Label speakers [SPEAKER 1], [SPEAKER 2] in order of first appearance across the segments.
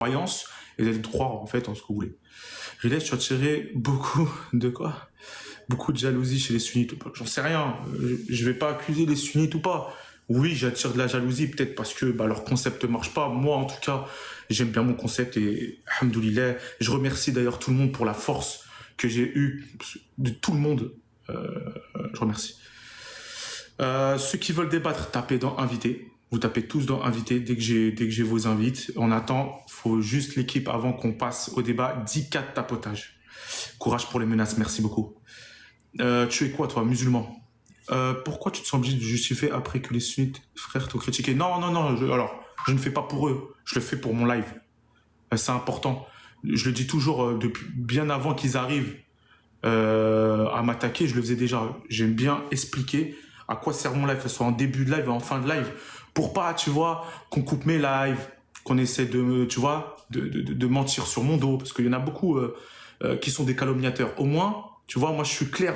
[SPEAKER 1] croyance et d'être droit en fait en ce que vous voulez. Riles, tu as tiré beaucoup de quoi? Beaucoup de jalousie chez les sunnites ou pas? J'en sais rien. Je vais pas accuser les sunnites ou pas. Oui, j'attire de la jalousie peut-être parce que leur concept marche pas. Moi, en tout cas, j'aime bien mon concept et alhamdoulilah. Je remercie d'ailleurs tout le monde pour la force que j'ai eue de tout le monde. Je remercie. Ceux qui veulent débattre, tapez dans invité. Vous tapez tous dans invité dès que j'ai vos invites. On attend. Faut juste l'équipe avant qu'on passe au débat. 10K de tapotage. Courage pour les menaces. Merci beaucoup. Tu es quoi, toi, musulman? Pourquoi tu te sens obligé de justifier après que les sunnites frères t'ont critiqué? Non, je ne fais pas pour eux, je le fais pour mon live. C'est important. Je le dis toujours depuis bien avant qu'ils arrivent à m'attaquer, je le faisais déjà. J'aime bien expliquer à quoi sert mon live, que ce soit en début de live et en fin de live, pour pas, tu vois, qu'on coupe mes lives, qu'on essaie de, tu vois, de mentir sur mon dos, parce qu'il y en a beaucoup qui sont des calomniateurs. Au moins, tu vois, moi je suis clair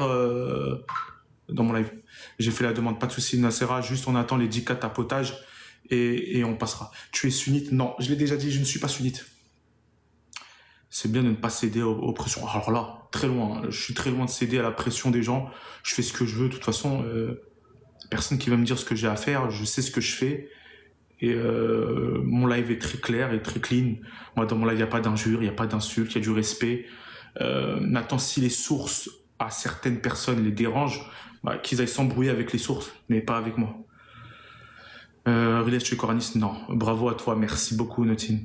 [SPEAKER 1] dans mon live. J'ai fait la demande, pas de souci, Nassera, juste on attend les 10K tapotage et on passera. Tu es sunnite? Non, je l'ai déjà dit, je ne suis pas sunnite. C'est bien de ne pas céder aux pressions. Alors là, très loin, je suis très loin de céder à la pression des gens. Je fais ce que je veux, de toute façon, personne qui va me dire ce que j'ai à faire, je sais ce que je fais. Et mon live est très clair et très clean. Moi, dans mon live, il n'y a pas d'injures, il n'y a pas d'insultes, il y a du respect. Nathan, si les sources à certaines personnes les dérangent, qu'ils aillent s'embrouiller avec les sources, mais pas avec moi. Riles, tu es coraniste? Non. Bravo à toi, merci beaucoup, Notin.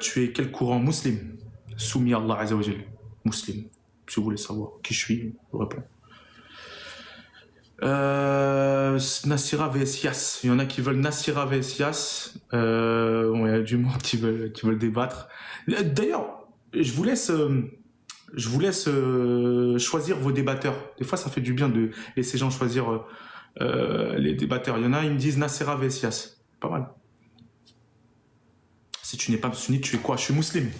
[SPEAKER 1] Tu es quel courant? Musulman, soumis à Allah Azza wa Jal. Musulman. Si vous voulez savoir qui je suis, je vous réponds. Nassira vs Yas. Il y en a qui veulent Nassira vs Yas. Bon, il y a du monde qui veulent débattre. D'ailleurs, je vous laisse choisir vos débatteurs. Des fois, ça fait du bien de laisser les gens choisir les débatteurs. Il y en a, ils me disent Nassira vs Yas. Pas mal. Si tu n'es pas sunnite, tu es quoi? Je suis musulman.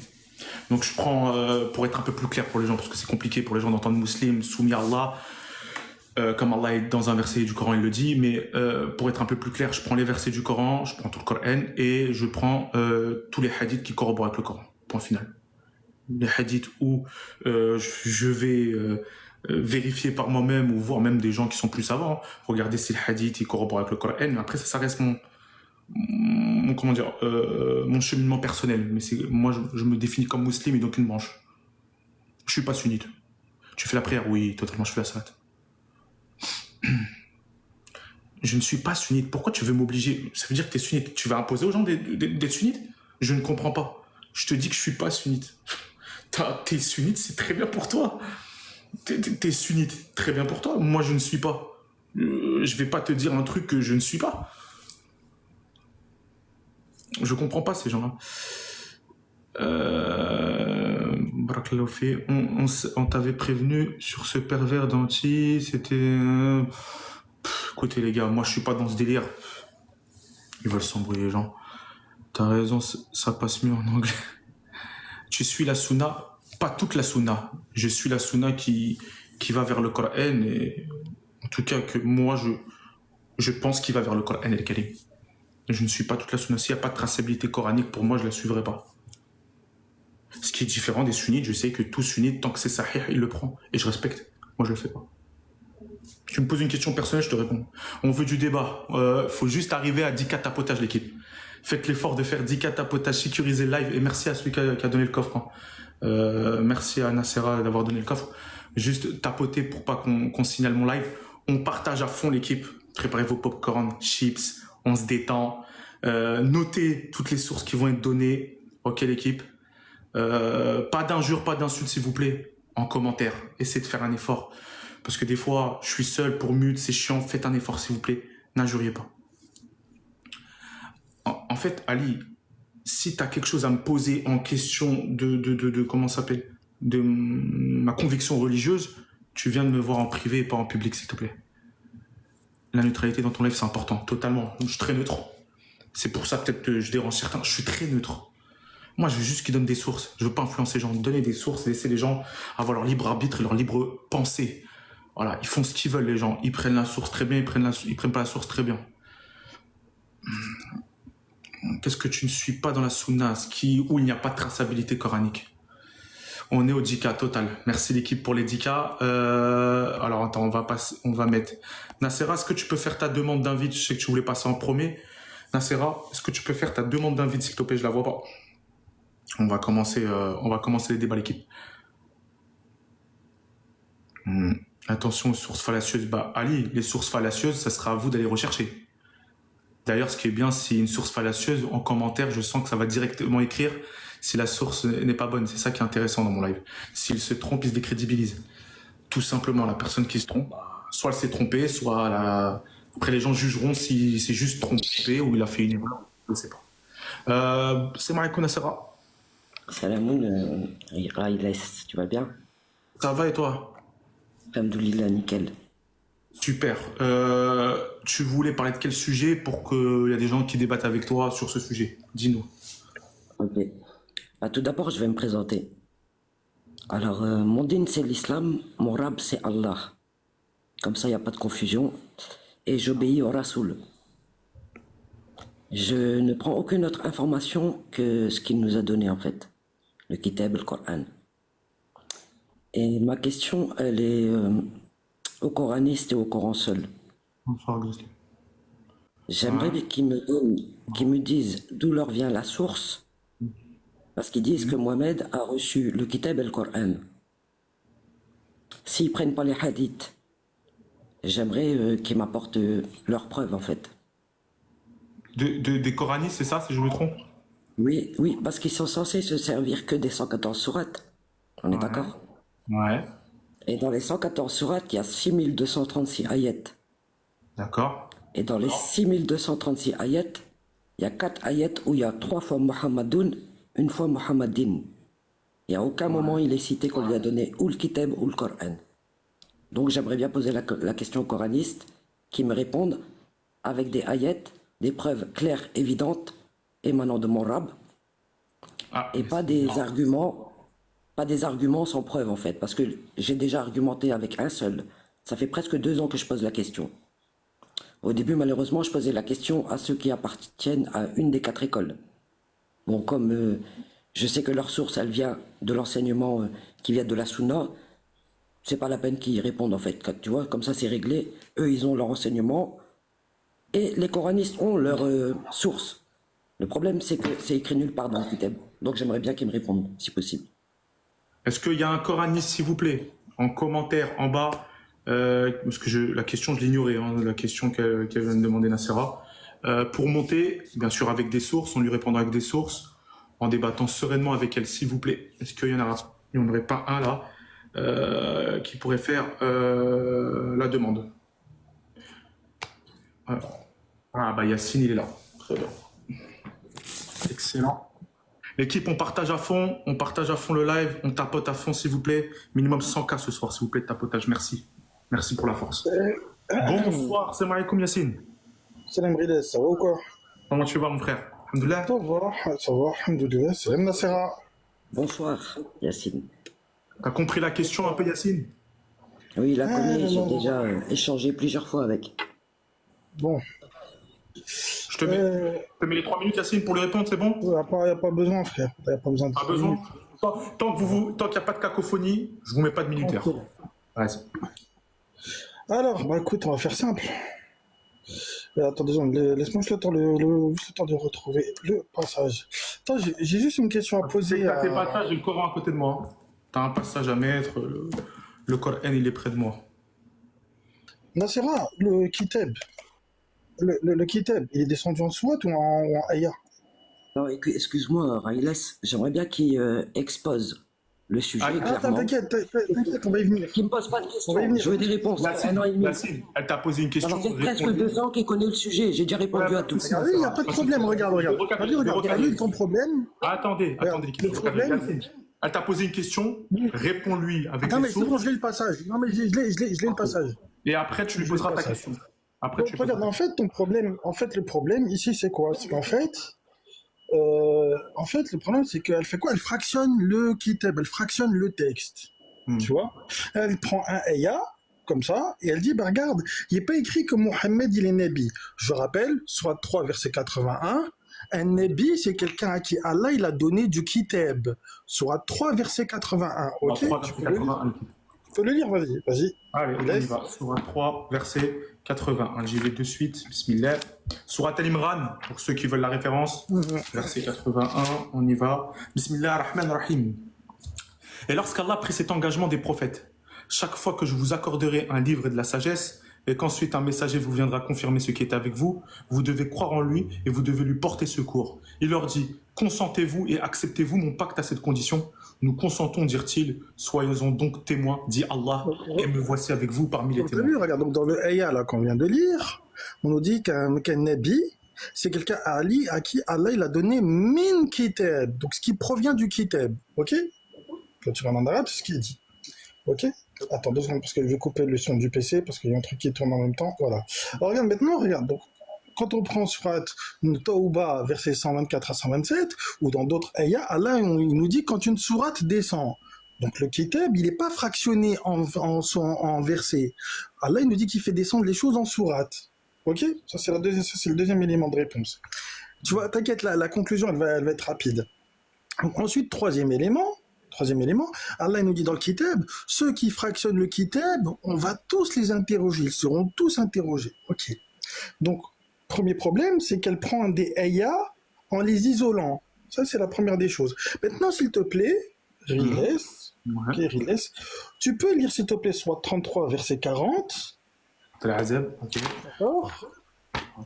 [SPEAKER 1] Donc je prends, pour être un peu plus clair pour les gens, parce que c'est compliqué pour les gens d'entendre musulman, soumis à Allah, comme Allah est dans un verset du Coran, il le dit, mais pour être un peu plus clair, je prends les versets du Coran, je prends tout le Coran, et je prends tous les hadiths qui corroborent avec le Coran. Point final. Les hadiths où je vais vérifier par moi-même, ou voir même des gens qui sont plus savants, regarder si le hadith il corrobore avec le Coran, mais après ça reste mon cheminement personnel. Mais moi, je me définis comme musulman et donc une branche. Je suis pas sunnite. Tu fais la prière? Oui, totalement, je fais la salat. Je ne suis pas sunnite. Pourquoi tu veux m'obliger? Ça veut dire que tu es sunnite. Tu vas imposer aux gens d'être sunnite? Je ne comprends pas. Je te dis que je suis pas sunnite. T'es sunnite, c'est très bien pour toi. T'es sunnite, très bien pour toi. Moi, je ne suis pas. Je vais pas te dire un truc que je ne suis pas. Je comprends pas ces gens-là. On t'avait prévenu sur ce pervers d'anti. C'était. Écoutez les gars, moi je suis pas dans ce délire. Ils veulent s'embrouiller les gens. T'as raison, ça passe mieux en anglais. Tu suis la sunna, pas toute la sunna. Je suis la sunna qui va vers le Coran et en tout cas que moi je pense qu'il va vers le Coran et le Karim. Je ne suis pas toute la sunna. S'il n'y a pas de traçabilité coranique, pour moi, je ne la suivrai pas. Ce qui est différent des sunnites, je sais que tout sunnite, tant que c'est sahih, il le prend. Et je respecte. Moi, je ne le fais pas. Tu me poses une question personnelle, je te réponds. On veut du débat. Faut juste arriver à 10K tapotage, l'équipe. Faites l'effort de faire 10K tapotage, sécuriser le live. Et merci à celui qui a donné le coffre. Hein. Merci à Nassera d'avoir donné le coffre. Juste tapoter pour pas qu'on signale mon live. On partage à fond l'équipe. Préparez vos popcorn, chips. On se détend. Notez toutes les sources qui vont être données. Ok, l'équipe. Pas d'injures, pas d'insultes, s'il vous plaît. En commentaire. Essayez de faire un effort. Parce que des fois, je suis seul pour mute, c'est chiant. Faites un effort, s'il vous plaît. N'injuriez pas. En fait, Ali, si tu as quelque chose à me poser en question de comment ça s'appelle, de ma conviction religieuse, tu viens de me voir en privé et pas en public, s'il te plaît. La neutralité dans ton live, c'est important, totalement. Je suis très neutre. C'est pour ça peut-être que je dérange certains. Je suis très neutre. Moi, je veux juste qu'ils donnent des sources. Je veux pas influencer les gens. Donner des sources, laisser les gens avoir leur libre arbitre et leur libre pensée. Voilà, ils font ce qu'ils veulent, les gens. Ils prennent la source très bien, ils prennent pas la source très bien. Qu'est-ce que tu ne suis pas dans la sunna, où il n'y a pas de traçabilité coranique? On est au 10K total. Merci l'équipe pour les 10K. Alors attends, on va mettre. Nassera, est-ce que tu peux faire ta demande d'invite? Je sais que tu voulais passer en premier. Nassera, est-ce que tu peux faire ta demande d'invite, s'il te plaît? Je la vois pas. On va commencer les débats, l'équipe. Attention aux sources fallacieuses. Bah, Ali, les sources fallacieuses, ça sera à vous d'aller rechercher. D'ailleurs, ce qui est bien, si une source fallacieuse, en commentaire, je sens que ça va directement écrire si la source n'est pas bonne. C'est ça qui est intéressant dans mon live. S'il se trompe, il se décrédibilise. Tout simplement, la personne qui se trompe, soit elle s'est trompée, soit après les gens jugeront s'il s'est juste trompé ou il a fait une erreur. Je ne sais pas. C'est Mariko Nassera.
[SPEAKER 2] Salamoun, Raïles, tu vas bien?
[SPEAKER 1] Ça va et toi?
[SPEAKER 2] Alhamdoulilah, nickel.
[SPEAKER 1] Super. Tu voulais parler de quel sujet pour qu'il y a des gens qui débattent avec toi sur ce sujet? Dis-nous.
[SPEAKER 2] Ok. Bah, tout d'abord, je vais me présenter. Alors, mon dîn, c'est l'islam, mon rab, c'est Allah. Comme ça, il n'y a pas de confusion. Et j'obéis au Rasoul. Je ne prends aucune autre information que ce qu'il nous a donné, en fait. Le Kitab, le Coran. Et ma question, elle est aux coranistes et au Coran seul. J'aimerais qu'ils me disent d'où leur vient la source, parce qu'ils disent que Mohamed a reçu le Kitab et le Coran. S'ils prennent pas les hadiths, j'aimerais qu'ils m'apportent leurs preuves, en fait.
[SPEAKER 1] Des coranistes, c'est ça, si je me trompe?
[SPEAKER 2] Oui, oui, parce qu'ils sont censés se servir que des 114 sourates. On est d'accord?
[SPEAKER 1] Ouais.
[SPEAKER 2] Et dans les 114 sourates, il y a 6236 ayats.
[SPEAKER 1] D'accord.
[SPEAKER 2] Et dans les 6236 ayats, il y a 4 ayats où il y a 3 fois Muhammadoun, une fois Muhammadin. Et à aucun moment il est cité qu'on lui a donné ou le Kitab ou le Coran. Donc j'aimerais bien poser la question aux coranistes qui me répondent avec des ayats, des preuves claires, évidentes, émanant de mon rab, et pas des arguments sans preuve en fait, parce que j'ai déjà argumenté avec un seul. Ça fait presque 2 ans que je pose la question. Au début, malheureusement, je posais la question à ceux qui appartiennent à une des 4 écoles. Bon, comme je sais que leur source, elle vient de l'enseignement qui vient de la Sunna, c'est pas la peine qu'ils répondent en fait. Tu vois, comme ça c'est réglé. Eux, ils ont leur enseignement et les coranistes ont leur source. Le problème, c'est que c'est écrit nulle part dans le Kitab. Donc j'aimerais bien qu'ils me répondent, si possible.
[SPEAKER 1] Est-ce qu'il y a un coraniste, s'il vous plaît, en commentaire, en bas, parce que la question, je l'ignorais, hein, la question qu'elle vient de demander Nassera, pour monter, bien sûr avec des sources, on lui répondra avec des sources, en débattant sereinement avec elle, s'il vous plaît. Est-ce qu'il y en aurait pas un là qui pourrait faire la demande? Ah bah Yacine, il est là. Très bien. Excellent. L'équipe, on partage à fond le live, on tapote à fond s'il vous plaît. Minimum 100K ce soir s'il vous plaît de tapotage, merci. Merci pour la force. Bonsoir, c'est Maïkoum Yacine.
[SPEAKER 3] Salam Riles, ça va ou quoi?
[SPEAKER 1] Comment tu vas mon frère? Alhamdoulilah.
[SPEAKER 3] Ça va, alhamdoulilah, salam Nassera.
[SPEAKER 2] Bonsoir, Yacine.
[SPEAKER 1] T'as compris la question un peu Yacine?
[SPEAKER 2] Oui, il la connaît, j'ai déjà échangé plusieurs fois avec.
[SPEAKER 3] Bon.
[SPEAKER 1] Je te mets les 3 minutes Yacine pour lui répondre, c'est bon?
[SPEAKER 3] Il n'y a pas besoin frère, il n'y a pas besoin de...
[SPEAKER 1] Pas besoin? Tant qu'il n'y a pas de cacophonie, je vous mets pas de minuteur. Vas-y.
[SPEAKER 3] Alors, bah écoute, on va faire simple. Attends 2 secondes, laisse-moi juste le temps de retrouver le passage. Attends, j'ai juste une question à poser.
[SPEAKER 1] T'as tes passages, j'ai le Coran à côté de moi. T'as un passage à mettre, le Coran il est près de moi.
[SPEAKER 3] Nassera, le Kitab, le Kitab, il est descendu en Swat ou en Aya?
[SPEAKER 2] Non, excuse-moi, Raïles, j'aimerais bien qu'il expose le sujet clairement.
[SPEAKER 3] T'inquiète, on va y venir.
[SPEAKER 2] Qui me pose pas de questions,
[SPEAKER 3] On va y venir.
[SPEAKER 2] je veux des réponses.
[SPEAKER 1] Yacine, elle t'a posé une question.
[SPEAKER 2] Ça fait presque 2 ans qu'il connaît le sujet, j'ai déjà répondu à tout.
[SPEAKER 3] Ah oui, il n'y a pas de problème, regarde. T'as vu ton problème?
[SPEAKER 1] Attendez,
[SPEAKER 3] le problème...
[SPEAKER 1] Elle t'a posé une question, réponds-lui avec
[SPEAKER 3] Non
[SPEAKER 1] les
[SPEAKER 3] mais c'est bon, je l'ai le passage. Non mais je l'ai le passage.
[SPEAKER 1] Et après, tu lui poseras ta question. Après,
[SPEAKER 3] Donc, regarde, en fait, le problème ici, c'est quoi? C'est qu'en fait, le problème, c'est qu'elle fait quoi? Elle fractionne le kitab, elle fractionne le texte. Tu vois? Elle prend un ayah, comme ça, et elle dit, bah regarde, il n'est pas écrit que Mohammed, il est Nabi. Je rappelle, soit 3, verset 81, Un Nabi, c'est quelqu'un à qui Allah il a donné du kitab. Surah 3, verset 81. Ok,
[SPEAKER 1] 3, verset 81.
[SPEAKER 3] Tu peux le lire, vas-y, vas-y.
[SPEAKER 1] Allez, on y
[SPEAKER 3] Laisse.
[SPEAKER 1] va. Surah 3, verset 81. J'y vais de suite. Bismillah. Surah Al-Imran, pour ceux qui veulent la référence. Verset 81, on y va. Bismillah ar-Rahman ar-Rahim. Et lorsqu'Allah a pris cet engagement des prophètes, chaque fois que je vous accorderai un livre et de la sagesse, et qu'ensuite un messager vous viendra confirmer ce qui est avec vous, vous devez croire en lui et vous devez lui porter secours. Il leur dit, consentez-vous et acceptez-vous mon pacte à cette condition. Nous consentons, dirent-ils, soyons donc témoins, dit Allah, et me voici avec vous parmi les
[SPEAKER 3] Donc, t'as
[SPEAKER 1] témoins.
[SPEAKER 3] vu, regarde, donc dans le ayah là qu'on vient de lire, on nous dit qu'un Nabi, c'est quelqu'un à qui Allah il a donné min kitab, donc ce qui provient du kitab, ok? Quand tu regardes en arabe, c'est ce qu'il dit, ok? Attends 2 secondes parce que je vais couper le son du PC parce qu'il y a un truc qui tourne en même temps, voilà. Alors regarde maintenant, regarde, donc quand on prend Surat Tawbah, versets 124 à 127, ou dans d'autres ayahs, Allah il nous dit quand une sourate descend. Donc le kitab, il n'est pas fractionné en versets. Allah il nous dit qu'il fait descendre les choses en sourates. Ok? Ça c'est le deuxième élément de réponse. Tu vois, t'inquiète, la conclusion elle va être rapide. Donc, ensuite, troisième élément, Allah il nous dit dans le kitab, ceux qui fractionnent le kitab, on va tous les interroger, ils seront tous interrogés. Ok. Donc, premier problème, c'est qu'elle prend des ayahs en les isolant. Ça, c'est la première des choses. Maintenant, s'il te plaît, Riles, ok, Riles, tu peux lire, s'il te plaît, soit 33, verset 40.
[SPEAKER 1] Al-Azab, ok.
[SPEAKER 3] D'accord.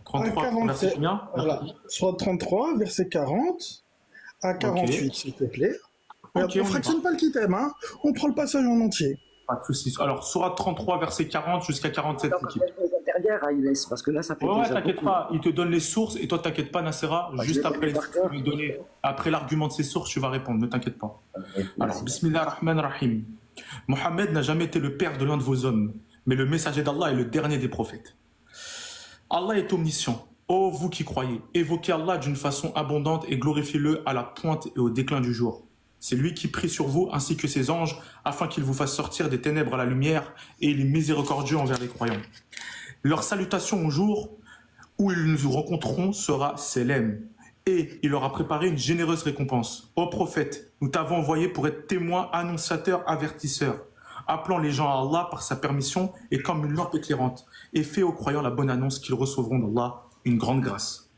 [SPEAKER 1] 33, verset combien?
[SPEAKER 3] Voilà. Soit 33, verset 40 à 48,
[SPEAKER 1] Ok.
[SPEAKER 3] s'il te plaît.
[SPEAKER 1] Ok,
[SPEAKER 3] On ne
[SPEAKER 1] on y
[SPEAKER 3] fractionne pas le kitab, hein. On prend le passage en entier.
[SPEAKER 1] Pas de soucis. Alors, Surah 33, verset 40 jusqu'à 47, l'équipe.
[SPEAKER 2] Derrière, il laisse, parce que là, ça fait
[SPEAKER 1] Ouais,
[SPEAKER 2] déjà
[SPEAKER 1] t'inquiète
[SPEAKER 2] beaucoup.
[SPEAKER 1] pas, il te donne les sources et toi, t'inquiète pas, Nassera,
[SPEAKER 2] Ah,
[SPEAKER 1] juste
[SPEAKER 2] je
[SPEAKER 1] après
[SPEAKER 2] vais par cœur.
[SPEAKER 1] lui donner, après l'argument de ses sources, tu vas répondre, ne t'inquiète pas. Alors,
[SPEAKER 2] Merci.
[SPEAKER 1] Bismillah ar-Rahman ar-Rahim. Mohammed n'a jamais été le père de l'un de vos hommes, mais le messager d'Allah est le dernier des prophètes. Allah est omniscient. Ô vous qui croyez, évoquez Allah d'une façon abondante et glorifiez-le à la pointe et au déclin du jour. C'est lui qui prie sur vous ainsi que ses anges afin qu'il vous fasse sortir des ténèbres à la lumière et il est miséricordieux envers les croyants. Leur salutation au jour où ils nous rencontreront sera Selem et il leur a préparé une généreuse récompense. Ô prophète, nous t'avons envoyé pour être témoin, annonciateur, avertisseur, appelant les gens à Allah par sa permission et comme une lampe éclairante et fait aux croyants la bonne annonce qu'ils recevront d'Allah une grande grâce.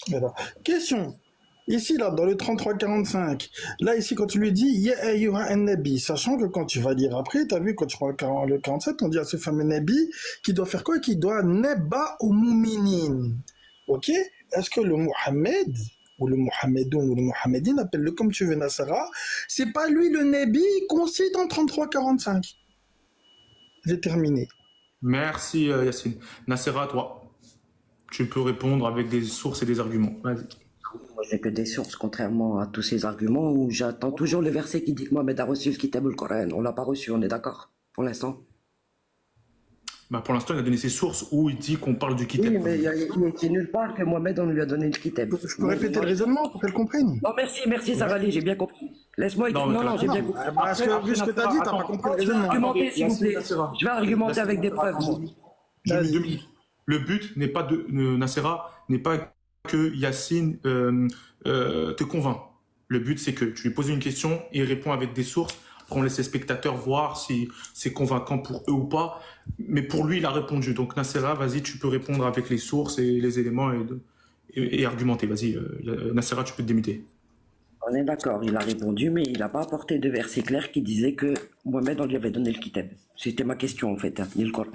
[SPEAKER 3] Voilà. Question. Ici, là, dans le 33-45, là, ici, quand tu lui dis, Ya ayyuha an-nabi, sachant que quand tu vas lire après, tu as vu, quand tu prends le 47, on dit à ce fameux nabi, qui doit faire quoi? Qui doit neba au mu'minin. Ok? Est-ce que le Mohammed, ou le Mohammedoun, ou le Mohammedine, appelle-le comme tu veux, Nassara, c'est pas lui le nabi qu'on cite en 33-45. J'ai terminé.
[SPEAKER 1] Merci Yacine. Nassera, toi, tu peux répondre avec des sources et des arguments. Vas-y.
[SPEAKER 2] Moi, j'ai que des sources, contrairement à tous ces arguments où j'attends toujours le verset qui dit que Mohamed a reçu le kitab ou le Coran. On l'a pas reçu, on est d'accord, pour l'instant.
[SPEAKER 1] Bah, pour l'instant, il a donné ses sources où il dit qu'on parle du kitab.
[SPEAKER 2] Oui, mais il n'est écrit nulle part que Mohamed, on lui a donné le kitab.
[SPEAKER 3] Je peux répéter le raisonnement pour qu'elle comprenne.
[SPEAKER 2] Non, merci, Sarali, j'ai bien compris. Laisse-moi
[SPEAKER 1] Non,
[SPEAKER 2] non,
[SPEAKER 1] mais
[SPEAKER 2] non, j'ai bien compris.
[SPEAKER 3] Parce que, vu ce que tu as dit, tu
[SPEAKER 1] Attends,
[SPEAKER 3] pas compris le
[SPEAKER 2] Je vais
[SPEAKER 3] raisonnement.
[SPEAKER 2] argumenter, s'il vous plaît.
[SPEAKER 1] Nassera.
[SPEAKER 2] Je vais argumenter avec des preuves. moi.
[SPEAKER 1] Deux minutes. Le but n'est pas de Nassera n'est pas que Yacine te convainc. Le but c'est que tu lui poses une question et il répond avec des sources. Après, on laisse les spectateurs voir si c'est convaincant pour eux ou pas. Mais pour lui, il a répondu. Donc Nassera, vas-y, tu peux répondre avec les sources et les éléments et argumenter. Vas-y, Nassera, tu peux te démuter.
[SPEAKER 2] On est d'accord, il a répondu, mais il n'a pas apporté de verset clair qui disait que Mohamed, on lui avait donné le kitab. C'était ma question, en fait, ni le Coran.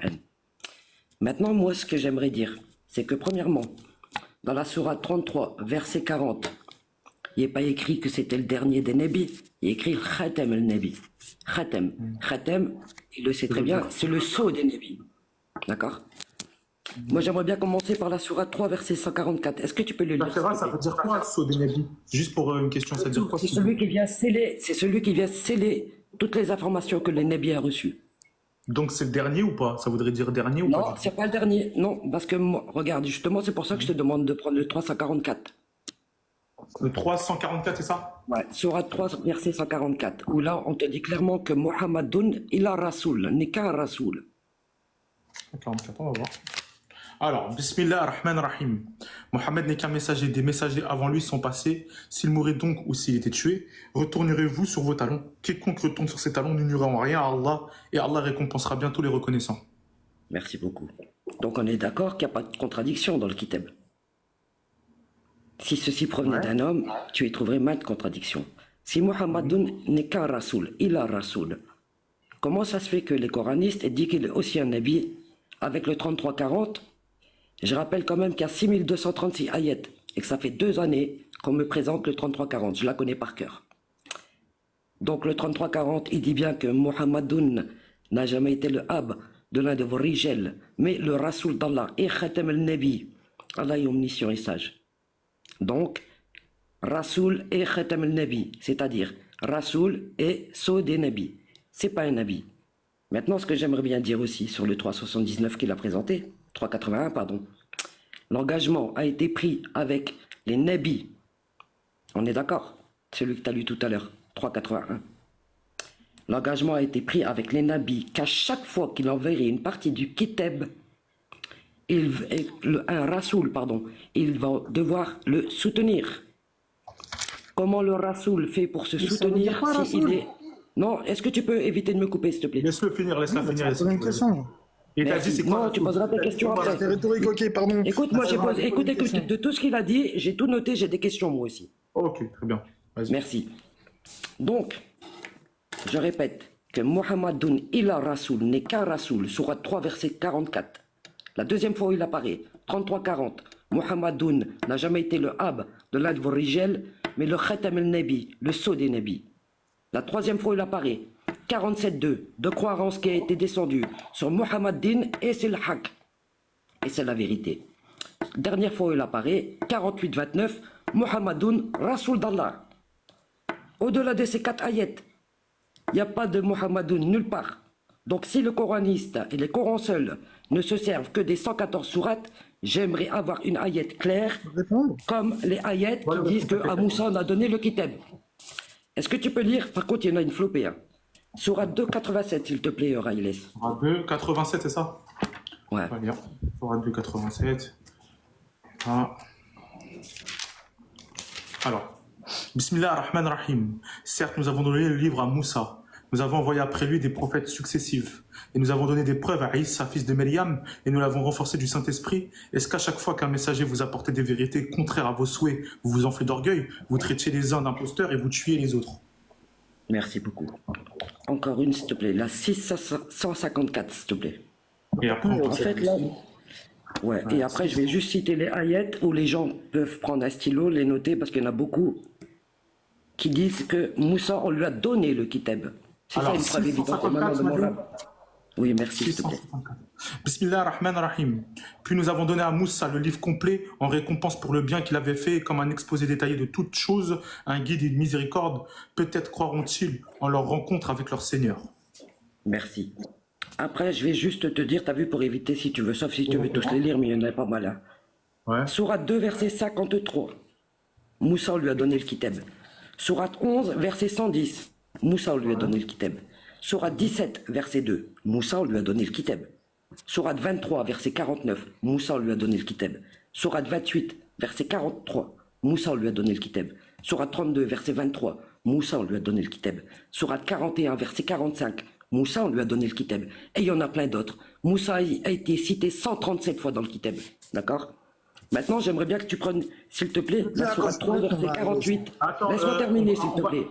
[SPEAKER 2] Maintenant, moi, ce que j'aimerais dire, c'est que premièrement, dans la sourate 33, verset 40, il n'est pas écrit que c'était le dernier des nabis, il est écrit Khatem el-Nabi. Khatem. Khatem, il le sait très bien, c'est le sceau des nabis. D'accord? Moi, j'aimerais bien commencer par la sourate 3, verset 144. Est-ce que tu peux le lire?
[SPEAKER 1] Nassera, ça veut dire quoi, saut des nabis? Juste pour une question, ça veut dire quoi?
[SPEAKER 2] C'est celui qui vient sceller toutes les informations que le nabis a reçues.
[SPEAKER 1] Donc c'est le dernier ou pas? Ça voudrait dire dernier ou
[SPEAKER 2] Non,
[SPEAKER 1] pas?
[SPEAKER 2] c'est pas le dernier. Non, parce que moi, regarde, justement, c'est pour ça que je te demande de prendre le 344.
[SPEAKER 1] Le 344, c'est ça?
[SPEAKER 2] Ouais, Sourate 3, verset 144, où là, on te dit clairement que Muhammadun ila Rasoul, n'est qu'un Rasoul.
[SPEAKER 1] 44, on va voir. Alors, Bismillah ar-Rahman ar-Rahim. Mohammed n'est qu'un messager, des messagers avant lui sont passés. S'il mourait donc ou s'il était tué, retournerez-vous sur vos talons. Quiconque retourne sur ses talons n'unira en rien à Allah, et Allah récompensera bientôt les reconnaissants.
[SPEAKER 2] Merci beaucoup. Donc on est d'accord qu'il n'y a pas de contradiction dans le kitab. Si ceci provenait d'un homme, tu y trouverais maintes contradictions. Si Muhammadun n'est qu'un rasoul, il a rasoul, comment ça se fait que les coranistes aient dit qu'il est aussi un nabi avec le 33-40? Je rappelle quand même qu'il y a 6236 ayats et que ça fait 2 années qu'on me présente le 33-40. Je la connais par cœur. Donc le 33-40, il dit bien que Muhammadun n'a jamais été le hab de l'un de vos rijal, mais le rasoul d'Allah et khatam al-nabi. Allah est omniscient et sage. Donc, rasoul et khatam al-nabi, c'est-à-dire rasoul et sceau des nabis. C'est pas un nabi. Maintenant, ce que j'aimerais bien dire aussi sur le 379 qu'il a présenté, 381, pardon, l'engagement a été pris avec les nabis. On est d'accord? Celui que tu as lu tout à l'heure, 381. L'engagement a été pris avec les nabis qu'à chaque fois qu'il enverrait une partie du kitab, un rasoul, pardon, il va devoir le soutenir. Comment le rasoul fait pour se soutenir si il est... Non, est-ce que tu peux éviter de me couper, s'il te plaît?
[SPEAKER 1] Laisse-le finir, laisse-la finir.
[SPEAKER 3] C'est une question.
[SPEAKER 1] Et t'as dit c'est quoi?
[SPEAKER 2] Non, tu poseras tes questions après.
[SPEAKER 3] C'est rhétorique, ok, pardon.
[SPEAKER 2] Écoute, moi, j'ai posé... Écoute, de tout ce qu'il a dit, j'ai tout noté, j'ai des questions, moi aussi.
[SPEAKER 1] Ok, très bien. Vas-y.
[SPEAKER 2] Merci. Donc, je répète que Muhammadun illa Rasoul n'est qu'un Rasoul, Sourate 3, verset 44. La deuxième fois où il apparaît, 33-40, Muhammadun n'a jamais été le hab de l'un de vos rijal, mais le khatam al-nabi, le sceau des nabis. La troisième fois où il apparaît, 47-2, de croire en ce qui a été descendu sur Muhammadin, et c'est le haq. Et c'est la vérité. Dernière fois où il apparaît, 48-29, Muhammadun Rasoul d'Allah. Au-delà de ces 4 ayats, il n'y a pas de Muhammadun nulle part. Donc si le coraniste et les Corans seuls ne se servent que des 114 sourates, j'aimerais avoir une ayat claire, comme les ayats qui disent que Moussa on a donné le kitab. Est-ce que tu peux lire? Par contre, il y en a une flopée. Hein. Sourate 2, 87, s'il te plaît, Raïles.
[SPEAKER 1] Sourate 2, 87, c'est ça?
[SPEAKER 2] Ouais.
[SPEAKER 1] On va lire. Sourate 2, 87. Ah. Alors, Bismillah ar-Rahman ar-Rahim. Certes, nous avons donné le livre à Moussa. Nous avons envoyé après lui des prophètes successifs. Et nous avons donné des preuves à Issa, fils de Myriam, et nous l'avons renforcé du Saint-Esprit. Est-ce qu'à chaque fois qu'un messager vous apportait des vérités contraires à vos souhaits, vous vous enflez d'orgueil, vous traitiez les uns d'imposteurs et vous tuiez les autres?
[SPEAKER 2] Merci beaucoup. Encore une, s'il te plaît. La 654, s'il te plaît.
[SPEAKER 1] Et après,
[SPEAKER 2] En fait, là... Ouais, et après, je vais juste citer les ayats où les gens peuvent prendre un stylo, les noter, parce qu'il y en a beaucoup qui disent que Moussa, on lui a donné le kitab. C'est ça une preuve évidente. Oui, merci, s'il te plaît.
[SPEAKER 1] Bismillah ar-Rahman ar-Rahim. Puis nous avons donné à Moussa le livre complet en récompense pour le bien qu'il avait fait, comme un exposé détaillé de toutes choses, un guide et une miséricorde. Peut-être croiront-ils en leur rencontre avec leur Seigneur.
[SPEAKER 2] Merci. Après, je vais juste te dire, t'as vu, pour éviter si tu veux, sauf si tu veux tous les lire, mais il y en a pas mal. Hein.
[SPEAKER 1] Ouais.
[SPEAKER 2] Sourate 2, verset 53. Moussa, on lui a donné le kitab. Sourate 11, verset 110. Moussa, on lui a donné le kitab. Sourate 17, verset 2. Moussa, on lui a donné le kitab. Sourate 23, verset 49. Moussa, on lui a donné le kitab. Sourate 28, verset 43. Moussa, on lui a donné le kitab. Sourate 32, verset 23. Moussa, on lui a donné le kitab. Sourate 41, verset 45. Moussa, on lui a donné le kitab. Et il y en a plein d'autres. Moussa a été cité 137 fois dans le kitab. D'accord? Maintenant, j'aimerais bien que tu prennes, s'il te plaît, la sourate 3, verset 48. Laisse-moi terminer, s'il te plaît.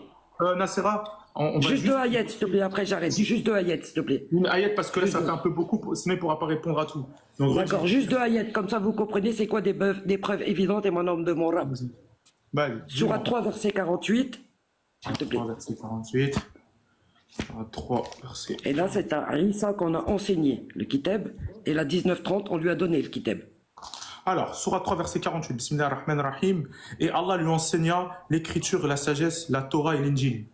[SPEAKER 1] Nassera, on va
[SPEAKER 2] Juste 2 ayats, s'il te plaît, après j'arrête. Juste 2 ayats, s'il te plaît.
[SPEAKER 1] Une ayat, parce que là, ça fait un peu beaucoup, sinon il ne pourra pas répondre à tout. Donc,
[SPEAKER 2] d'accord, juste 2 ayats, comme ça vous comprenez c'est quoi des preuves évidentes et mon homme de mon rab. Sourate 3, verset 48, s'il te plaît.
[SPEAKER 1] 3, verset 48. Sourate 3, verset...
[SPEAKER 2] Et là, c'est à Issa qu'on a enseigné le kitab, et la 19-30, on lui a donné le kitab.
[SPEAKER 1] Alors, Sourate 3, verset 48, Bismillah ar-Rahman ar-Rahim, et Allah lui enseigna l'écriture, la sagesse, la Torah et l'Injil.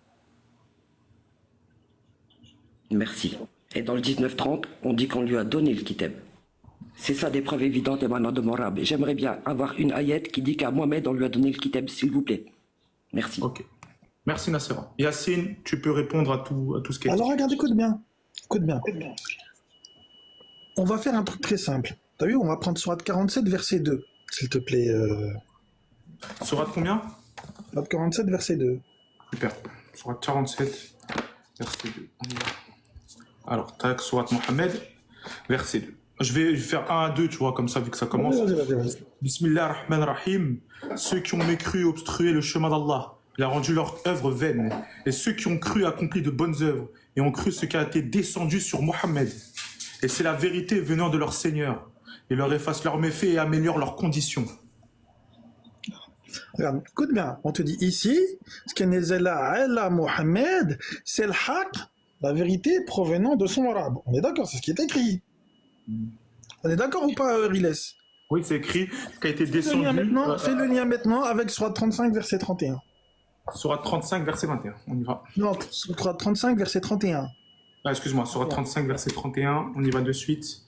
[SPEAKER 2] Merci. Et dans le 19-30, on dit qu'on lui a donné le kitab. C'est ça des preuves évidentes émanant de mon rab. J'aimerais bien avoir une ayat qui dit qu'à Mohamed, on lui a donné le kitab, s'il vous plaît. Merci.
[SPEAKER 1] Ok. Merci Nassera. Yassine, tu peux répondre à tout ce qui est...
[SPEAKER 3] Alors regarde, écoute bien. Écoute bien. On va faire un truc très simple. T'as vu, on va prendre Sourate 47, verset 2, s'il te plaît.
[SPEAKER 1] Sourate combien?
[SPEAKER 3] Sourate 47, verset 2.
[SPEAKER 1] Super. Sourate 47, verset 2. On y va. Alors, tac, Sourate Mohammed, verset 2. Je vais faire 1 à 2, tu vois, comme ça, vu que ça commence.
[SPEAKER 3] Vas-y.
[SPEAKER 1] Bismillah ar-Rahman ar-Rahim. Ceux qui ont mécru obstruer le chemin d'Allah, il a rendu leur œuvre vaine. Et ceux qui ont cru accompli de bonnes œuvres et ont cru ce qui a été descendu sur Mohammed. Et c'est la vérité venant de leur Seigneur. Il leur efface leurs méfaits et améliore leurs conditions.
[SPEAKER 3] Regarde, écoute bien, on te dit ici, ce qui est ala Mohammed, c'est le haq, la vérité provenant de son arabe. On est d'accord, c'est ce qui est écrit. On est d'accord ou pas, Riles?
[SPEAKER 1] Oui, c'est écrit, ce qui a été descendu.
[SPEAKER 3] Fais le lien maintenant avec Sourate 35, verset 31.
[SPEAKER 1] Sourate 35, verset 21. On y va.
[SPEAKER 3] Non, Sourate 35, verset 31.
[SPEAKER 1] Ah, excuse-moi, Sourate 35, verset 31. On y va de suite.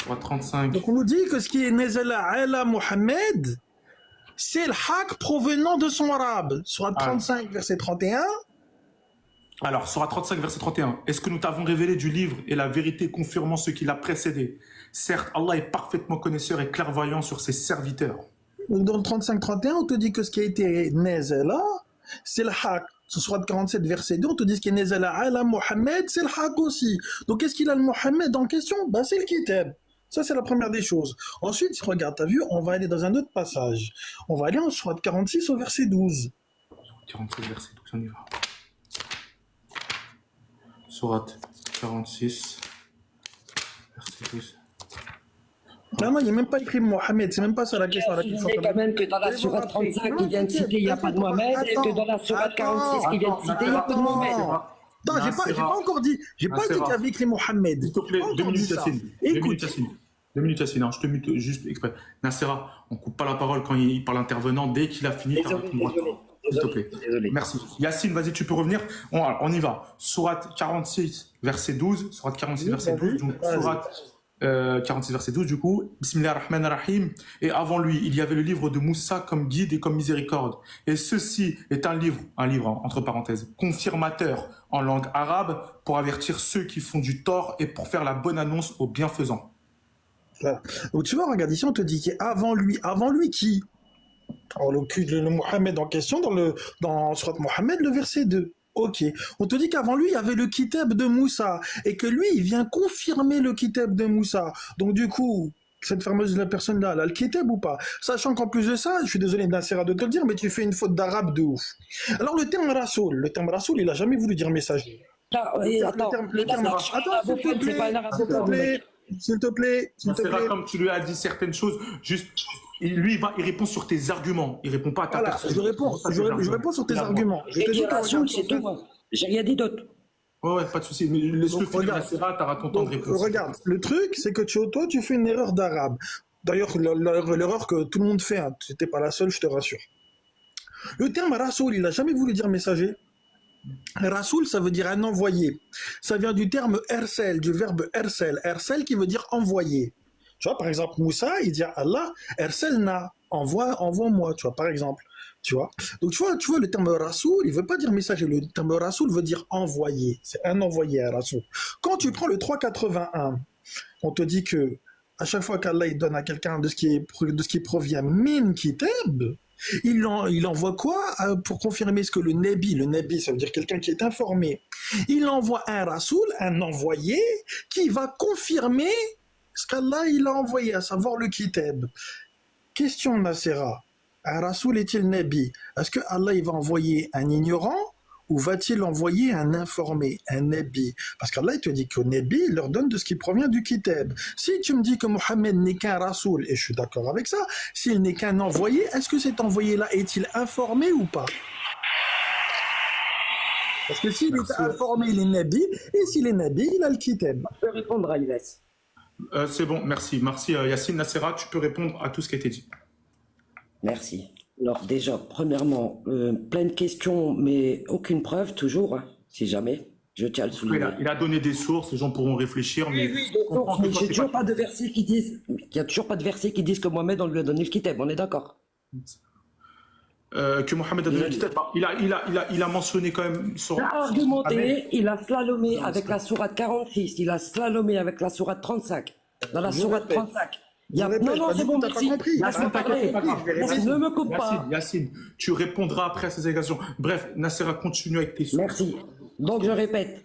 [SPEAKER 1] Sourate 35.
[SPEAKER 3] Donc on nous dit que ce qui est Nezala ala Mohammed, c'est le haq provenant de son arabe. Sourate 35, verset 31.
[SPEAKER 1] Alors, Sourate 35, verset 31. Est-ce que nous t'avons révélé du livre et la vérité confirmant ce qui l'a précédé? Certes, Allah est parfaitement connaisseur et clairvoyant sur ses serviteurs.
[SPEAKER 3] Dans le 35-31, on te dit que ce qui a été Nezala, c'est le haq. Sur Sourate 47, verset 2, on te dit ce qui est Nezala ala Mohammed, c'est le haq aussi. Donc, qu'est-ce qu'il a le Mohammed en question? Ben, c'est le kitab. Ça, c'est la première des choses. Ensuite, regarde, t'as vu, on va aller dans un autre passage. On va aller en Sourate 46 au verset 12.
[SPEAKER 1] 46, verset 12, on y va. Sourate 46, verset 12.
[SPEAKER 3] Non, il n'y a même pas écrit Mohammed, c'est même pas ça la question à laquelle
[SPEAKER 2] Je disais quand même que dans la Sourate 35 qui vient de citer, il n'y a pas de Mohamed, et que dans la Sourate 46 qui vient de citer, il n'y a pas de Mohamed.
[SPEAKER 3] Non, j'ai pas encore dit, j'ai pas dit qu'il y avait écrit Mohammed.
[SPEAKER 1] S'il te plaît, 2 minutes, Yassine. 2 minutes, Yassine. 2 minutes, Yassine, hein, je te mute juste exprès. Nassera, on coupe pas la parole quand il parle l'intervenant. Dès qu'il a fini,
[SPEAKER 2] Désolé.
[SPEAKER 1] s'il te plaît.
[SPEAKER 2] Désolé.
[SPEAKER 1] Merci. Yacine, vas-y, tu peux revenir. On y va. Sourate 46, verset 12. Sourate 46, verset 12. Donc, Sourate 46, verset 12, du coup. Bismillah ar-Rahman ar-Rahim. Et avant lui, il y avait le livre de Moussa comme guide et comme miséricorde. Et ceci est un livre, entre parenthèses, confirmateur en langue arabe pour avertir ceux qui font du tort et pour faire la bonne annonce aux bienfaisants.
[SPEAKER 3] Voilà. Donc tu vois, regarde ici, on te dit qu'avant lui qui? Alors, le Mohammed en question, dans Surat Mohammed, le verset 2. Ok. On te dit qu'avant lui, il y avait le kitab de Moussa, et que lui, il vient confirmer le kitab de Moussa. Donc du coup, cette fameuse personne-là, elle a le kitab ou pas? Sachant qu'en plus de ça, je suis désolé Nassera de te le dire, mais tu fais une faute d'arabe de ouf. Alors le terme Rasoul, il a jamais voulu dire messager.
[SPEAKER 2] Attends,
[SPEAKER 3] S'il te plaît.
[SPEAKER 1] Comme tu lui as dit certaines choses, juste, lui, il répond sur tes arguments. Il répond pas à ta personne.
[SPEAKER 3] Je réponds sur tes arguments. Je te dis
[SPEAKER 2] Rasoul, c'est tout. J'ai rien dit d'autre.
[SPEAKER 1] Ouais, pas de souci. Mais laisse-le finir, Nassera, t'auras ton temps de réponse.
[SPEAKER 3] Regarde, le truc, c'est que toi, tu fais une erreur d'arabe. D'ailleurs, l'erreur que tout le monde fait, hein, tu n'étais pas la seule, je te rassure. Le terme Rasoul, il n'a jamais voulu dire messager. Rasoul, ça veut dire un envoyé. Ça vient du terme ersel, du verbe ersel. Ersel qui veut dire envoyer. Tu vois, par exemple, Moussa, il dit à Allah, erselna, envoie-moi, tu vois, par exemple. Tu vois. Donc, tu vois, le terme Rasoul, il veut pas dire messager. Le terme Rasoul veut dire envoyé. C'est un envoyé à Rasoul. Quand tu prends le 381, on te dit que à chaque fois qu'Allah il donne à quelqu'un de ce qui provient min kitab, il envoie quoi pour confirmer ce que le Nabi, ça veut dire quelqu'un qui est informé. Il envoie un Rasoul, un envoyé, qui va confirmer ce qu'Allah il a envoyé, à savoir le kitab. Question Nassera, un Rasoul est-il Nabi? Est-ce que Allah il va envoyer un ignorant ou va-t-il envoyer un informé, un Nabi? Parce qu'Allah il te dit qu'au Nabi, il leur donne de ce qui provient du kitab. Si tu me dis que Mohammed n'est qu'un Rasoul, et je suis d'accord avec ça, s'il n'est qu'un envoyé, est-ce que cet envoyé-là est-il informé ou pas? Parce que s'il est informé, il est Nabi, et s'il est Nabi, il a le kitab.
[SPEAKER 2] Je peux répondre à Iles.
[SPEAKER 1] C'est bon, merci. Merci Yacine. Nassera, tu peux répondre à tout ce qui a été dit.
[SPEAKER 2] Merci. Alors déjà, premièrement, plein de questions, mais aucune preuve, toujours, hein, si jamais. Je tiens à le souligner.
[SPEAKER 1] Il a donné des sources, les gens pourront réfléchir, mais...
[SPEAKER 2] Oui, des sources, mais j'ai toujours pas de versets qui disent... Il n'y a toujours pas de versets qui disent que Mohamed, on lui a donné le kitab, on est d'accord?
[SPEAKER 1] Que Mohamed a donné le kitab, il a mentionné quand même...
[SPEAKER 2] Il a argumenté, il a slalomé avec la sourate 46, il a slalomé avec la sourate 35. Dans la sourate 35, Non, non, c'est bon,
[SPEAKER 3] t'as pas
[SPEAKER 2] merci.
[SPEAKER 3] compris.
[SPEAKER 2] Laisse-moi parler. Ne me coupe pas.
[SPEAKER 1] Yacine, tu répondras après à ces allégations. Bref, Nassera, continue avec tes sources.
[SPEAKER 2] Merci. Donc je répète,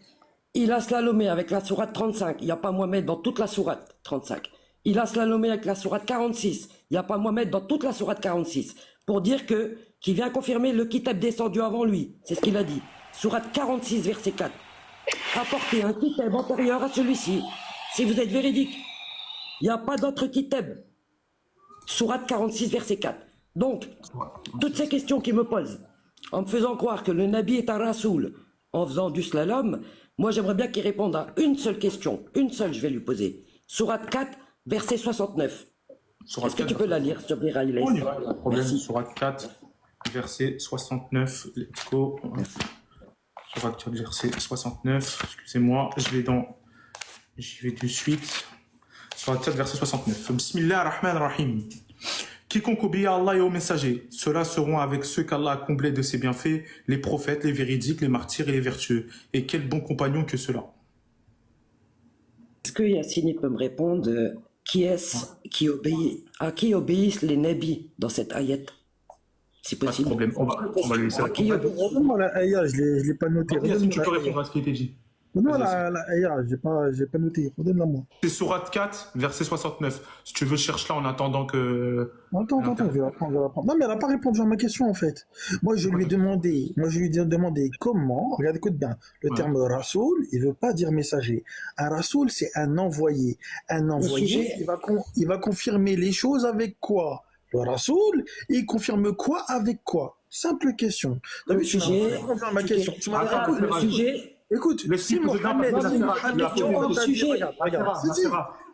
[SPEAKER 2] il a slalomé avec la sourate 35, il n'y a pas Mohamed dans toute la sourate 35. Il a slalomé avec la sourate 46, il n'y a pas Mohamed dans toute la sourate 46. Pour dire qu'il vient confirmer le kitab descendu avant lui. C'est ce qu'il a dit. Sourate 46, verset 4. Apportez un kitab antérieur à celui-ci. Si vous êtes véridique, il n'y a pas d'autre kitab. Sourate 46, verset 4. Donc, toutes ces questions qu'il me pose, en me faisant croire que le Nabi est un rasoul, en faisant du slalom, moi j'aimerais bien qu'il réponde à une seule question. Une seule, je vais lui poser. Sourate 4, verset 69. Est-ce que tu peux la lire, s'il te plaît, Raïlès?
[SPEAKER 1] On y va, pas de problème.
[SPEAKER 2] Merci.
[SPEAKER 1] Sourate 4, verset 69. Let's go. Sourate 4, verset 69. Excusez-moi, j'y vais de suite. Sourate 4, verset 69. Bismillah ar-Rahman ar-Rahim. Quiconque obéit à Allah et aux messagers, ceux-là seront avec ceux qu'Allah a comblés de ses bienfaits, les prophètes, les véridiques, les martyrs et les vertueux. Et quel bon compagnon que ceux-là.
[SPEAKER 2] Est-ce que Yacine peut me répondre qui est-ce qui obéit, à qui obéissent les nabis dans cette ayat? Si
[SPEAKER 1] Pas de
[SPEAKER 2] possible.
[SPEAKER 1] problème, on va lui laisser
[SPEAKER 2] À qui
[SPEAKER 1] répondre.
[SPEAKER 2] obéit?
[SPEAKER 3] Redonne-moi la Aya, je l'ai pas noté.
[SPEAKER 1] Yacine, tu peux répondre à ce qui a été dit.
[SPEAKER 3] Redonne-moi la Aya, j'ai pas noté. Redonne-la moi.
[SPEAKER 1] C'est Sourate 4, verset 69. Si tu veux, cherche là en attendant que...
[SPEAKER 3] Attends, je vais la prendre. Non, mais elle n'a pas répondu à ma question, en fait. Moi, je lui ai demandé comment, regarde, écoute bien, le terme rasoul, il veut pas dire messager. Un rasoul, c'est un envoyé. Un envoyé, il va confirmer les choses avec quoi? Le rasoul, il confirme quoi avec quoi? Simple question. T'as vu, tu m'as répondu à ma question. Tu m'as répondu.
[SPEAKER 2] Le sujet.
[SPEAKER 3] Écoute, si Mohamed,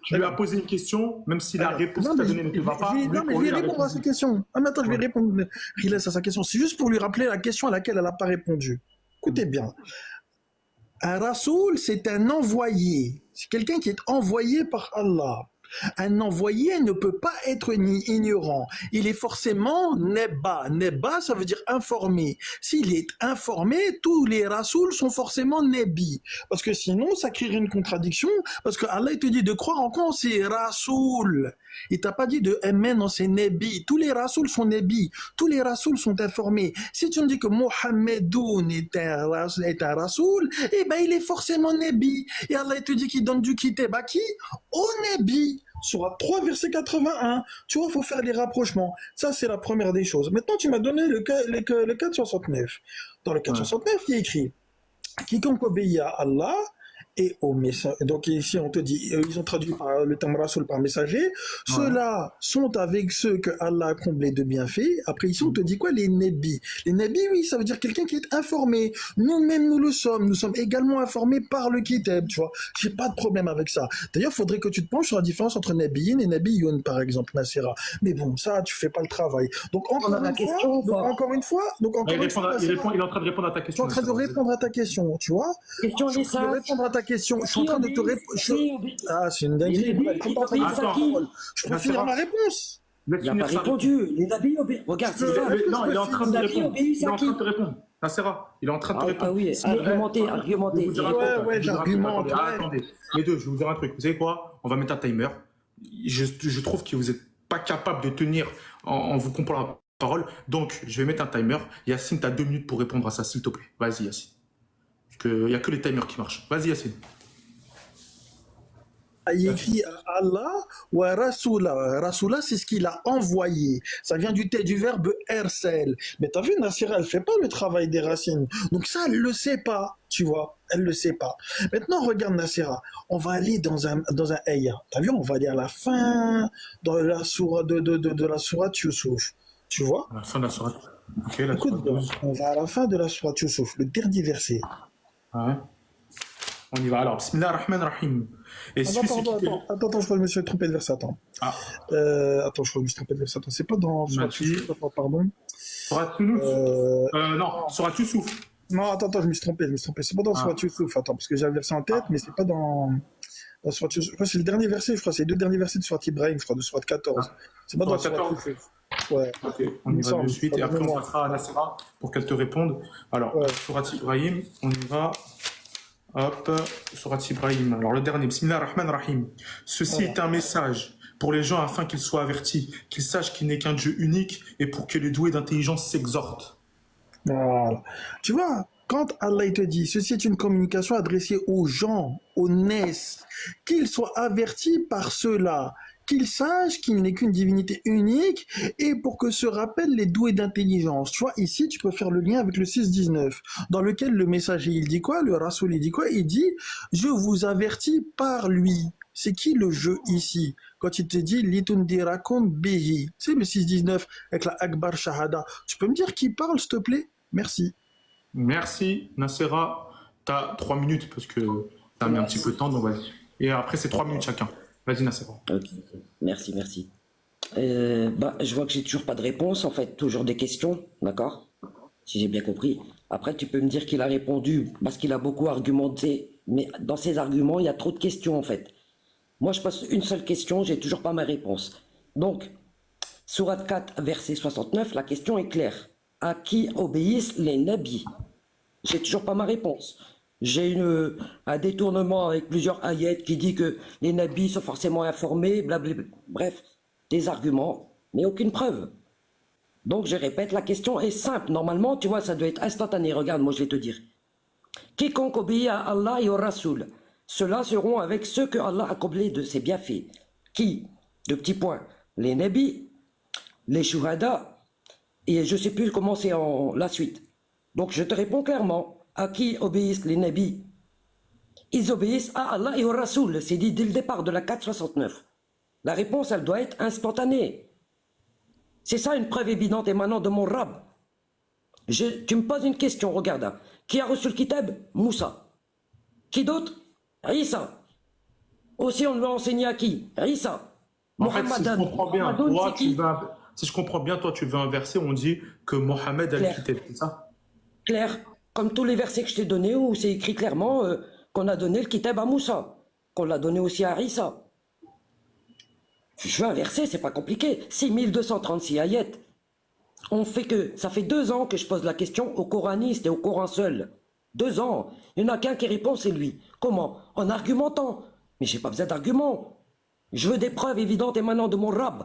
[SPEAKER 1] Je lui ai posé une question, même si la réponse que tu as donnée ne te va pas.
[SPEAKER 3] Non, mais je vais répondre à sa question. Ah, mais attends, je vais répondre, Riles, à sa question. C'est juste pour lui rappeler la question à laquelle elle n'a pas répondu. Écoutez bien. Un rasoul, c'est un envoyé. C'est quelqu'un qui est envoyé par Allah. Un envoyé ne peut pas être ignorant. Il est forcément neba. Neba, ça veut dire informé. S'il est informé, tous les rasouls sont forcément nebi. Parce que sinon, ça créerait une contradiction. Parce que Allah te dit de croire en quoi? C'est rasoul. Il t'a pas dit de aimer, non, c'est nebi. Tous les rasouls sont nebi. Tous les rasouls sont informés. Si tu me dis que Mohamedoun est un rasoul, eh ben, il est forcément nebi. Et Allah te dit qu'il donne du kitab à qui? Au nebi. Sur 3, verset 81. Tu vois, il faut faire les rapprochements. Ça, c'est la première des choses. Maintenant, tu m'as donné le 469. Dans le 469, il y a écrit « Quiconque obéit à Allah et au messager ». Donc ici, on te dit, ils ont traduit le terme rasoul par messager. Ceux-là sont avec ceux que Allah a comblés de bienfaits. Après, ici, on te dit quoi? Les nébis. Les nébis, oui, ça veut dire quelqu'un qui est informé. Nous-mêmes, nous le sommes. Nous sommes également informés par le kitab, tu vois. J'ai pas de problème avec ça. D'ailleurs, il faudrait que tu te penches sur la différence entre nabiyin et nabiyun, par exemple, Nassera. Mais bon, ça, tu fais pas le travail. Donc, encore une fois, il
[SPEAKER 1] est en train de répondre à ta question.
[SPEAKER 3] Je suis en train de répondre à ta question, tu vois.
[SPEAKER 2] Question
[SPEAKER 3] Je suis en train de répondre à ta question. Je suis en train de te répondre. Ah, c'est une dinguerie. Je peux finir ma réponse.
[SPEAKER 2] Il n'a pas répondu. Les nabis obéissent. Regarde, c'est ça.
[SPEAKER 1] Non, il est en train de répondre. Il est en train de te répondre. Nassera, il est en train de te répondre.
[SPEAKER 2] Ah oui, argumenter.
[SPEAKER 3] Ouais, j'argumente.
[SPEAKER 1] Attendez, les deux, je vais vous dire un truc. Vous savez quoi? On va mettre un timer. Je trouve que vous n'êtes pas capable de tenir en vous comprenant la parole. Donc, je vais mettre un timer. Yacine, tu as 2 minutes pour répondre à ça, s'il te plaît. Vas-y, Yacine. Il n'y a que les timers qui marchent. Vas-y, Yacine.
[SPEAKER 3] Il écrit à Allah ou à Rasoula. Rasoula, c'est ce qu'il a envoyé. Ça vient du verbe ersel. Mais t'as vu, Nassira, elle fait pas le travail des racines. Donc ça, elle le sait pas, tu vois. Elle le sait pas. Maintenant, regarde, Nassira. On va aller dans un ayah. T'as vu, on va aller à la fin dans la sourate de la sourate Youssouf. Tu vois?
[SPEAKER 1] À la fin de la sourate. Ok, la
[SPEAKER 3] Écoute,
[SPEAKER 1] sourate 12.
[SPEAKER 3] on va à la fin de la sourate Youssouf, le dernier verset.
[SPEAKER 1] Ouais. On y va. Alors, Bismillah ar-Rahman ar-Rahim. Attends,
[SPEAKER 3] je crois que je me suis trompé de verset. Attends, je crois que je me suis trompé de verset. C'est pas dans Sourate Youssouf, pardon.
[SPEAKER 1] Sourate Youssouf. Non, Sourate Youssouf.
[SPEAKER 3] Non, attends, je me suis trompé. C'est pas dans Sourate Youssouf. Attends, parce que j'ai le verset en tête, mais c'est pas dans Sourate Youssouf. Je crois que c'est le dernier verset, c'est les 2 derniers versets de Sourate Ibrahim, je crois, de Sourate 14. C'est pas dans Sourate Youssouf. Ouais.
[SPEAKER 1] Ok, on y va de suite et après on passera à Nassera pour qu'elle te réponde. Alors, Sourate Ibrahim, on y va. Hop, Sourate Ibrahim. Alors le dernier, Bismillah ar-Rahman ar-Rahim. Ceci est un message pour les gens afin qu'ils soient avertis, qu'ils sachent qu'il n'est qu'un Dieu unique et pour que les doués d'intelligence s'exhortent.
[SPEAKER 3] Voilà. Tu vois, quand Allah il te dit, ceci est une communication adressée aux gens, aux naisses, qu'ils soient avertis par cela, qu'ils sachent qu'il n'est qu'une divinité unique et pour que se rappellent les doués d'intelligence. Tu vois, ici, tu peux faire le lien avec le 6-19, dans lequel le messager, il dit quoi? Le Rasoul, il dit quoi? Il dit, je vous avertis par lui. C'est qui le jeu ici? Quand il te dit, litundirakum bihi. C'est le 6-19 avec la Akbar Shahada. Tu peux me dire qui parle, s'il te plaît? Merci.
[SPEAKER 1] Merci, Nassera. Tu as 3 minutes parce que tu as mis un petit peu de temps, donc vas-y. Et après, c'est 3 minutes chacun. Vas-y, Nassera.
[SPEAKER 2] Ok, merci, merci. Je vois que j'ai toujours pas de réponse, en fait, toujours des questions, d'accord? Si j'ai bien compris. Après, tu peux me dire qu'il a répondu parce qu'il a beaucoup argumenté, mais dans ses arguments, il y a trop de questions, en fait. Moi, je pose une seule question, j'ai toujours pas ma réponse. Donc, Sourate 4, verset 69, la question est claire. À qui obéissent les nabis? J'ai toujours pas ma réponse. J'ai un détournement avec plusieurs ayats qui dit que les nabis sont forcément informés, blablabla. Bref, des arguments, mais aucune preuve. Donc je répète, la question est simple. Normalement, tu vois, ça doit être instantané. Regarde, moi je vais te dire. Quiconque obéit à Allah et au Rasoul, ceux-là seront avec ceux que Allah a comblés de ses bienfaits. Qui? Deux petits points. Les nabis, les shuhada, et je sais plus comment c'est en la suite. Donc je te réponds clairement. À qui obéissent les nabis? Ils obéissent à Allah et au Rasoul. C'est dit dès le départ de la 469. La réponse, elle doit être instantanée. C'est ça une preuve évidente émanant de mon Rab. Tu me poses une question, regarde. Qui a reçu le kitab? Moussa. Qui d'autre? Isa. Aussi, on lui a enseigné à qui? Isa.
[SPEAKER 1] En fait, si je
[SPEAKER 2] Mohammedan.
[SPEAKER 1] comprends bien,
[SPEAKER 2] Mohammedan,
[SPEAKER 1] toi,
[SPEAKER 2] c'est qui?
[SPEAKER 1] si je comprends bien, toi, tu veux inverser, on dit que Mohammed a le
[SPEAKER 2] Claire.
[SPEAKER 1] kitab, c'est ça?
[SPEAKER 2] Claire, comme tous les versets que je t'ai donnés, où c'est écrit clairement qu'on a donné le kitab à Moussa, qu'on l'a donné aussi à Isa. Je veux inverser, c'est pas compliqué. 6236 ayats. Ça fait 2 ans que je pose la question aux coranistes et au Coran seul. 2 ans. Il n'y en a qu'un qui répond, c'est lui. Comment? En argumentant. Mais j'ai pas besoin d'arguments. Je veux des preuves évidentes émanant de mon Rab.